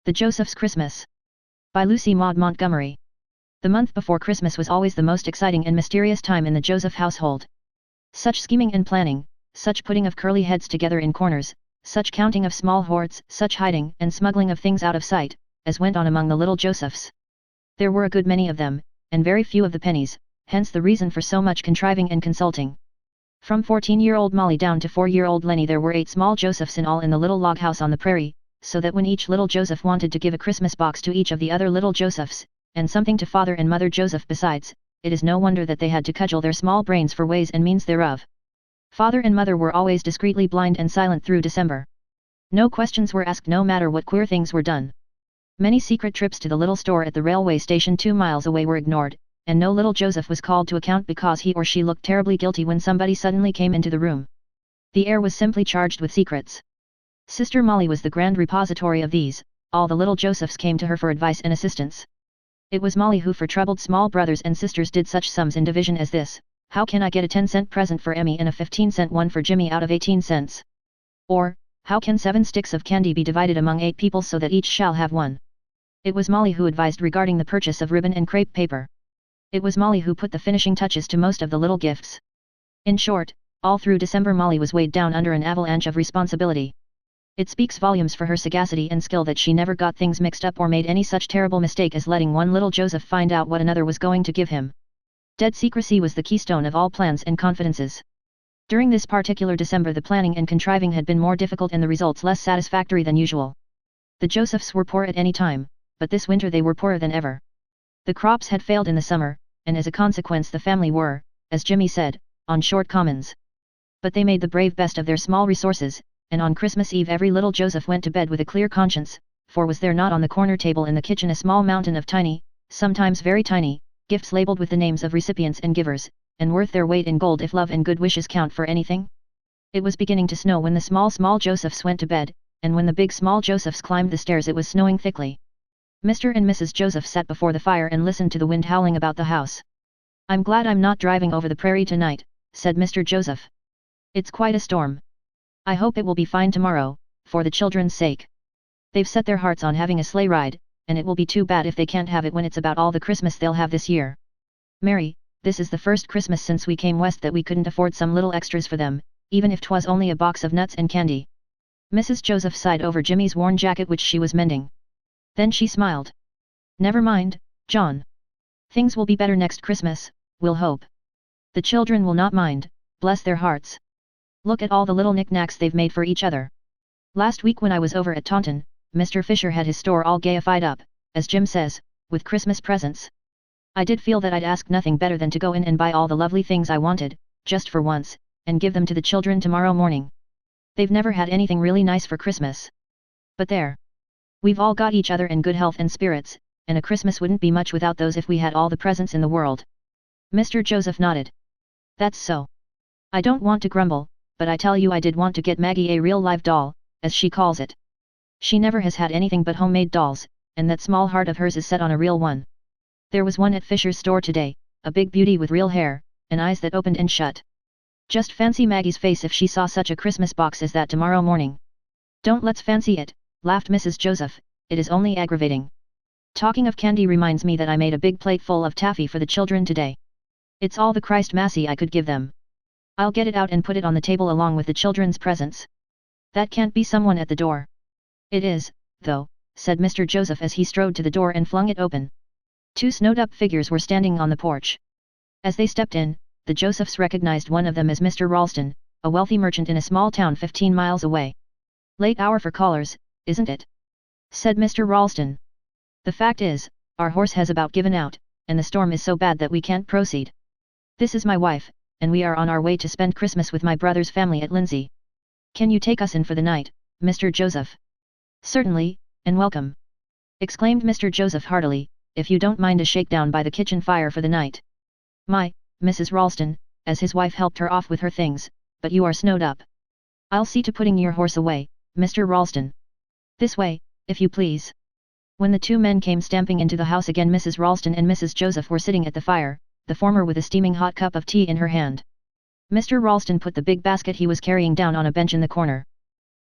The Joseph's Christmas. By Lucy Maud Montgomery. The month before Christmas was always the most exciting and mysterious time in the Joseph household. Such scheming and planning, such putting of curly heads together in corners, such counting of small hoards, such hiding and smuggling of things out of sight, as went on among the little Josephs. There were a good many of them, and very few of the pennies, hence the reason for so much contriving and consulting. From 14-year-old Molly down to 4-year-old Lenny there were 8 small Josephs in all in the little log house on the prairie, so that when each little Joseph wanted to give a Christmas box to each of the other little Josephs, and something to Father and Mother Joseph besides, it is no wonder that they had to cudgel their small brains for ways and means thereof. Father and Mother were always discreetly blind and silent through December. No questions were asked no matter what queer things were done. Many secret trips to the little store at the railway station 2 miles away were ignored, and no little Joseph was called to account because he or she looked terribly guilty when somebody suddenly came into the room. The air was simply charged with secrets. Sister Molly was the grand repository of these. All the little Josephs came to her for advice and assistance. It was Molly who for troubled small brothers and sisters did such sums in division as this: how can I get a 10-cent present for Emmy and a 15-cent one for Jimmy out of 18 cents? Or, how can 7 sticks of candy be divided among 8 people so that each shall have one? It was Molly who advised regarding the purchase of ribbon and crepe paper. It was Molly who put the finishing touches to most of the little gifts. In short, all through December Molly was weighed down under an avalanche of responsibility. It speaks volumes for her sagacity and skill that she never got things mixed up or made any such terrible mistake as letting one little Joseph find out what another was going to give him. Dead secrecy was the keystone of all plans and confidences. During this particular December the planning and contriving had been more difficult and the results less satisfactory than usual. The Josephs were poor at any time, but this winter they were poorer than ever. The crops had failed in the summer, and as a consequence the family were, as Jimmy said, on short commons. But they made the brave best of their small resources, and on Christmas Eve every little Joseph went to bed with a clear conscience, for was there not on the corner table in the kitchen a small mountain of tiny, sometimes very tiny, gifts labeled with the names of recipients and givers, and worth their weight in gold if love and good wishes count for anything? It was beginning to snow when the small Josephs went to bed, and when the big small Josephs climbed the stairs it was snowing thickly. Mr. and Mrs. Joseph sat before the fire and listened to the wind howling about the house. "I'm glad I'm not driving over the prairie tonight," said Mr. Joseph. "It's quite a storm. I hope it will be fine tomorrow, for the children's sake. They've set their hearts on having a sleigh ride, and it will be too bad if they can't have it when it's about all the Christmas they'll have this year. Mary, this is the first Christmas since we came west that we couldn't afford some little extras for them, even if 'twas only a box of nuts and candy." Mrs. Joseph sighed over Jimmy's worn jacket which she was mending. Then she smiled. "Never mind, John. Things will be better next Christmas, we'll hope. The children will not mind, bless their hearts. Look at all the little knickknacks they've made for each other. Last week when I was over at Taunton, Mr. Fisher had his store all gayified up, as Jim says, with Christmas presents. I did feel that I'd ask nothing better than to go in and buy all the lovely things I wanted, just for once, and give them to the children tomorrow morning. They've never had anything really nice for Christmas. But there. We've all got each other in good health and spirits, and a Christmas wouldn't be much without those if we had all the presents in the world." Mr. Joseph nodded. "That's so. I don't want to grumble, but I tell you I did want to get Maggie a real live doll, as she calls it. She never has had anything but homemade dolls, and that small heart of hers is set on a real one. There was one at Fisher's store today, a big beauty with real hair, and eyes that opened and shut. Just fancy Maggie's face if she saw such a Christmas box as that tomorrow morning." "Don't let's fancy it," laughed Mrs. Joseph, "it is only aggravating. Talking of candy reminds me that I made a big plate full of taffy for the children today. It's all the Christ massy I could give them. I'll get it out and put it on the table along with the children's presents." "That can't be someone at the door." "It is, though," said Mr. Joseph as he strode to the door and flung it open. 2 snowed-up figures were standing on the porch. As they stepped in, the Josephs recognized one of them as Mr. Ralston, a wealthy merchant in a small town 15 miles away. "Late hour for callers, isn't it?" said Mr. Ralston. "The fact is, our horse has about given out, and the storm is so bad that we can't proceed. This is my wife, and we are on our way to spend Christmas with my brother's family at Lindsay. Can you take us in for the night, Mr. Joseph?" "Certainly, and welcome," exclaimed Mr. Joseph heartily, "if you don't mind a shakedown by the kitchen fire for the night." "My, Mrs. Ralston," as his wife helped her off with her things, "but you are snowed up. I'll see to putting your horse away, Mr. Ralston. This way, if you please." When the 2 men came stamping into the house again Mrs. Ralston and Mrs. Joseph were sitting at the fire, the former with a steaming hot cup of tea in her hand. Mr. Ralston put the big basket he was carrying down on a bench in the corner.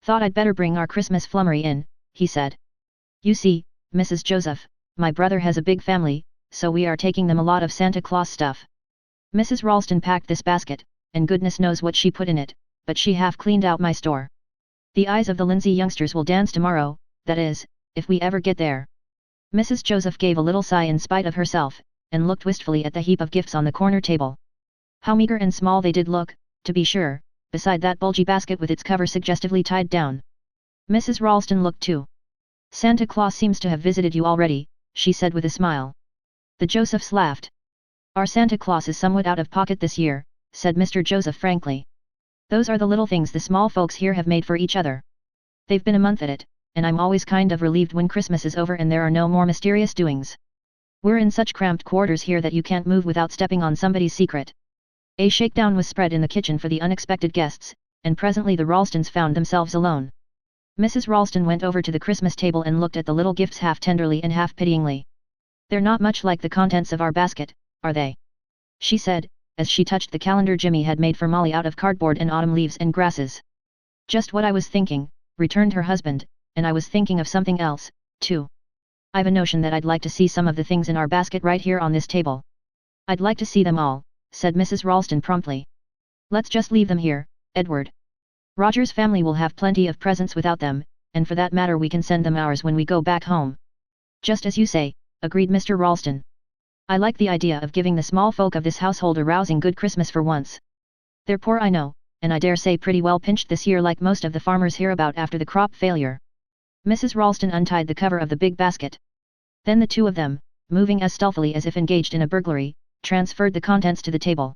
"Thought I'd better bring our Christmas flummery in," he said. You see, Mrs. Joseph, my brother has a big family, so we are taking them a lot of Santa Claus stuff. Mrs. Ralston packed this basket, and goodness knows what she put in it, but she half cleaned out my store. The eyes of the Lindsay youngsters will dance tomorrow, that is, if we ever get there. Mrs. Joseph gave a little sigh in spite of herself, and looked wistfully at the heap of gifts on the corner table. How meager and small they did look, to be sure, beside that bulgy basket with its cover suggestively tied down. Mrs. Ralston looked too. Santa Claus seems to have visited you already, she said with a smile. The Josephs laughed. Our Santa Claus is somewhat out of pocket this year, said Mr. Joseph frankly. Those are the little things the small folks here have made for each other. They've been a month at it, and I'm always kind of relieved when Christmas is over and there are no more mysterious doings. We're in such cramped quarters here that you can't move without stepping on somebody's secret. A shakedown was spread in the kitchen for the unexpected guests, and presently the Ralstons found themselves alone. Mrs. Ralston went over to the Christmas table and looked at the little gifts half tenderly and half pityingly. They're not much like the contents of our basket, are they? She said, as she touched the calendar Jimmy had made for Molly out of cardboard and autumn leaves and grasses. Just what I was thinking, returned her husband, and I was thinking of something else, too. I've a notion that I'd like to see some of the things in our basket right here on this table. I'd like to see them all, said Mrs. Ralston promptly. Let's just leave them here, Edward. Roger's family will have plenty of presents without them, and for that matter we can send them ours when we go back home. Just as you say, agreed Mr. Ralston. I like the idea of giving the small folk of this household a rousing good Christmas for once. They're poor I know, and I dare say pretty well pinched this year like most of the farmers hereabout after the crop failure. Mrs. Ralston untied the cover of the big basket. Then the two of them, moving as stealthily as if engaged in a burglary, transferred the contents to the table.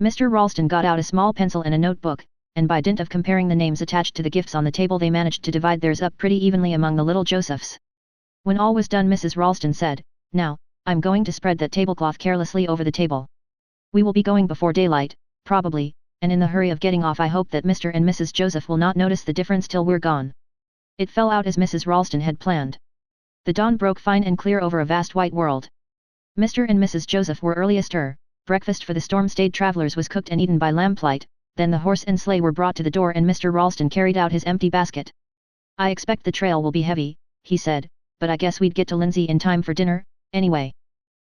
Mr. Ralston got out a small pencil and a notebook, and by dint of comparing the names attached to the gifts on the table they managed to divide theirs up pretty evenly among the little Josephs. When all was done Mrs. Ralston said, "Now, I'm going to spread that tablecloth carelessly over the table. We will be going before daylight, probably, and in the hurry of getting off I hope that Mr. and Mrs. Joseph will not notice the difference till we're gone." It fell out as Mrs. Ralston had planned. The dawn broke fine and clear over a vast white world. Mr. and Mrs. Joseph were early astir, breakfast for the storm-stayed travelers was cooked and eaten by lamplight, then the horse and sleigh were brought to the door and Mr. Ralston carried out his empty basket. "I expect the trail will be heavy," he said, "but I guess we'd get to Lindsay in time for dinner, anyway."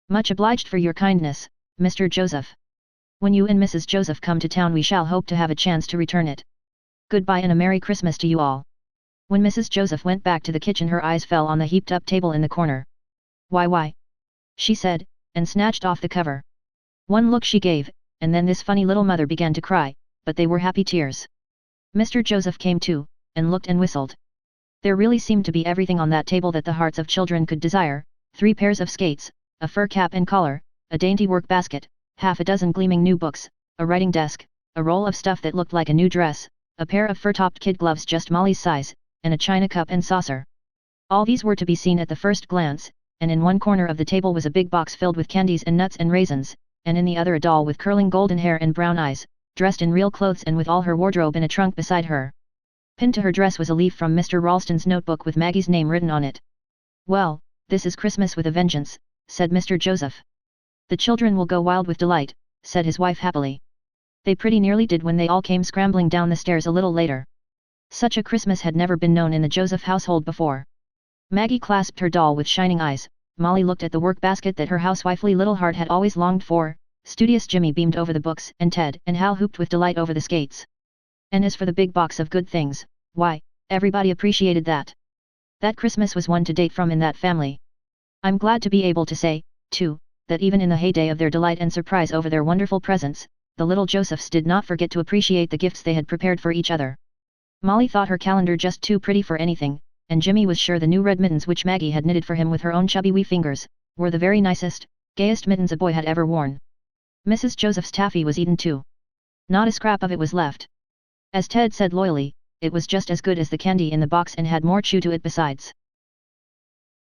"Much obliged for your kindness, Mr. Joseph. When you and Mrs. Joseph come to town we shall hope to have a chance to return it. Goodbye and a Merry Christmas to you all." When Mrs. Joseph went back to the kitchen her eyes fell on the heaped-up table in the corner. Why, she said, and snatched off the cover. One look she gave, and then this funny little mother began to cry, but they were happy tears. Mr. Joseph came too, and looked and whistled. There really seemed to be everything on that table that the hearts of children could desire: 3 pairs of skates, a fur cap and collar, a dainty work basket, half a dozen gleaming new books, a writing desk, a roll of stuff that looked like a new dress, a pair of fur-topped kid gloves just Molly's size, and a china cup and saucer. All these were to be seen at the first glance, and in one corner of the table was a big box filled with candies and nuts and raisins, and in the other a doll with curling golden hair and brown eyes, dressed in real clothes and with all her wardrobe in a trunk beside her. Pinned to her dress was a leaf from Mr. Ralston's notebook with Maggie's name written on it. "Well, this is Christmas with a vengeance," said Mr. Joseph. "The children will go wild with delight," said his wife happily. They pretty nearly did when they all came scrambling down the stairs a little later. Such a Christmas had never been known in the Joseph household before. Maggie clasped her doll with shining eyes, Molly looked at the work basket that her housewifely little heart had always longed for, studious Jimmy beamed over the books and Ted and Hal hooped with delight over the skates. And as for the big box of good things, why, everybody appreciated that. That Christmas was one to date from in that family. I'm glad to be able to say, too, that even in the heyday of their delight and surprise over their wonderful presents, the little Josephs did not forget to appreciate the gifts they had prepared for each other. Molly thought her calendar just too pretty for anything, and Jimmy was sure the new red mittens which Maggie had knitted for him with her own chubby wee fingers, were the very nicest, gayest mittens a boy had ever worn. Mrs. Joseph's taffy was eaten too. Not a scrap of it was left. As Ted said loyally, it was just as good as the candy in the box and had more chew to it besides.